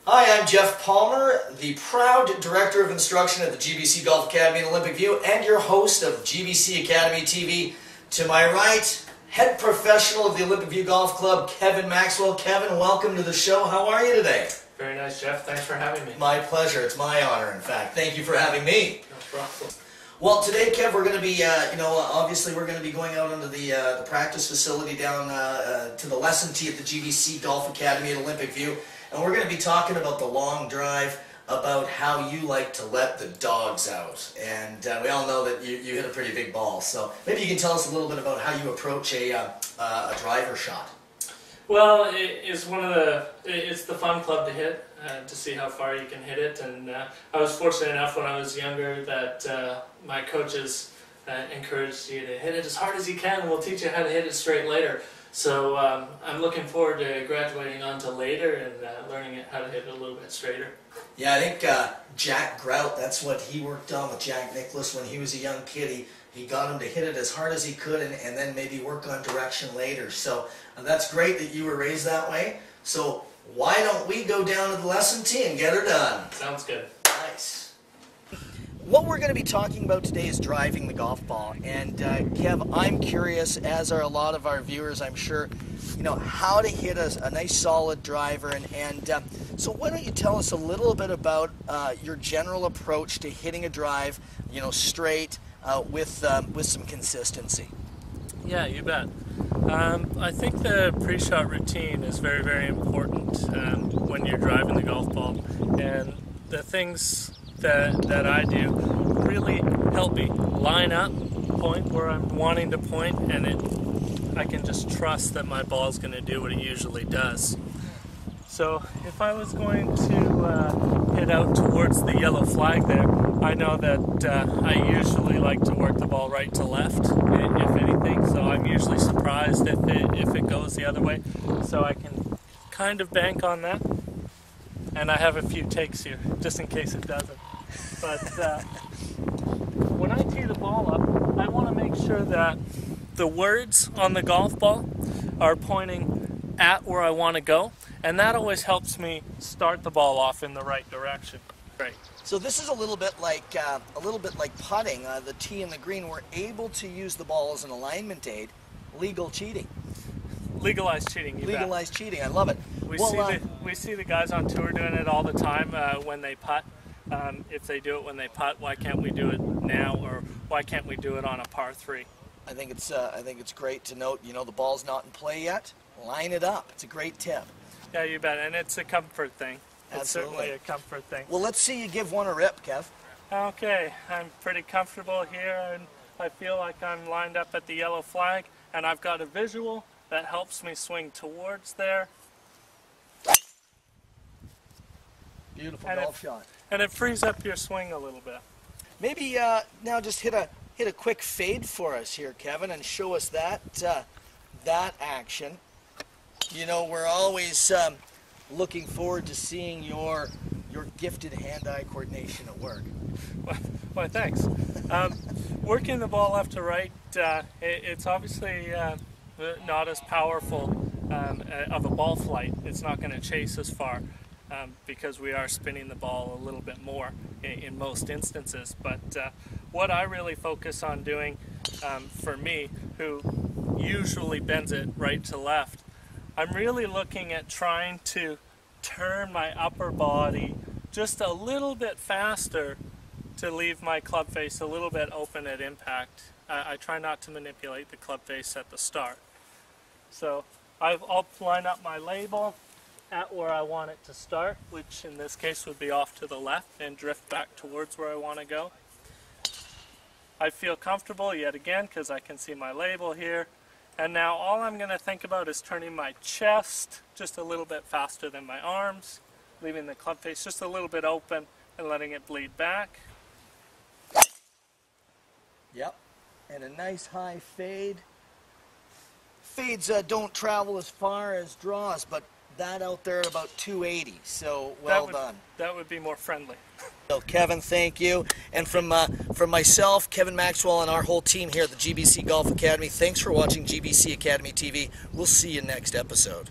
Hi, I'm Jeff Palmer, the proud Director of Instruction at the GBC Golf Academy in Olympic View and your host of GBC Academy TV. To my right, head professional of the Olympic View Golf Club, Kevin Maxwell. Kevin, welcome to the show. How are you today? Very nice, Jeff. Thanks for having me. My pleasure. It's my honor, in fact. Thank you for having me. No problem. Well, today, Kev, we're going to be, obviously we're going to be going out into the practice facility down to the lesson tee at the GBC Golf Academy at Olympic View. And we're going to be talking about the long drive, about how you like to let the dogs out. And we all know that you hit a pretty big ball. So maybe you can tell us a little bit about how you approach a driver shot. Well, it's the fun club to hit, to see how far you can hit it. And I was fortunate enough when I was younger that my coaches encouraged you to hit it as hard as you can, and we'll teach you how to hit it straight later. So I'm looking forward to graduating on to later and learning how to hit it a little bit straighter. Yeah, I think Jack Grout, that's what he worked on with Jack Nicklaus when he was a young kid. He got him to hit it as hard as he could and then maybe work on direction later. So that's great that you were raised that way. So why don't we go down to the lesson tee and get her done? Sounds good. Nice. What we're going to be talking about today is driving the golf ball. And Kev, I'm curious, as are a lot of our viewers, I'm sure, how to hit a nice solid driver. And so why don't you tell us a little bit about your general approach to hitting a drive, straight, with some consistency. Yeah, you bet. I think the pre-shot routine is very, very important when you're driving the golf ball. And the things that I do really help me line up, point where I'm wanting to point, and I can just trust that my ball is going to do what it usually does. So if I was going to hit out towards the yellow flag there, I know that I usually like to work the ball right to left, if anything, so I'm usually surprised if it goes the other way. So I can kind of bank on that, and I have a few takes here, just in case it doesn't. But when I tee the ball up, I want to make sure that the words on the golf ball are pointing at where I want to go, and that always helps me start the ball off in the right direction. Right. So this is a little bit like putting. The tee and the green, we're able to use the ball as an alignment aid. Legal cheating. Legalized cheating. Legalized cheating. I love it. We see the guys on tour doing it all the time when they putt. If they do it when they putt, why can't we do it now, or why can't we do it on a par 3? I think it's great to note. The ball's not in play yet. Line it up. It's a great tip. Yeah, you bet, and it's a comfort thing. It's Absolutely. certainly a comfort thing. Well, let's see you give one a rip, Kev. Okay, I'm pretty comfortable here, and I feel like I'm lined up at the yellow flag, and I've got a visual that helps me swing towards there. Beautiful golf shot. And it frees up your swing a little bit. Maybe now just hit a quick fade for us here, Kevin, and show us that action. We're always looking forward to seeing your gifted hand-eye coordination at work. Why, thanks. Working the ball left to right, it's obviously not as powerful of a ball flight. It's not going to chase as far because we are spinning the ball a little bit more in most instances. But what I really focus on doing for me, who usually bends it right to left, I'm really looking at trying to turn my upper body just a little bit faster to leave my club face a little bit open at impact. I try not to manipulate the club face at the start. So I'll line up my label at where I want it to start, which in this case would be off to the left, and drift back towards where I want to go. I feel comfortable yet again because I can see my label here. And now all I'm going to think about is turning my chest just a little bit faster than my arms, leaving the club face just a little bit open and letting it bleed back. Yep, and a nice high fade. Fades don't travel as far as draws, but that out there at about 280, so well done. That would be more friendly. So Kevin, thank you. And from myself, Kevin Maxwell, and our whole team here at the GBC Golf Academy, thanks for watching GBC Academy TV. We'll see you next episode.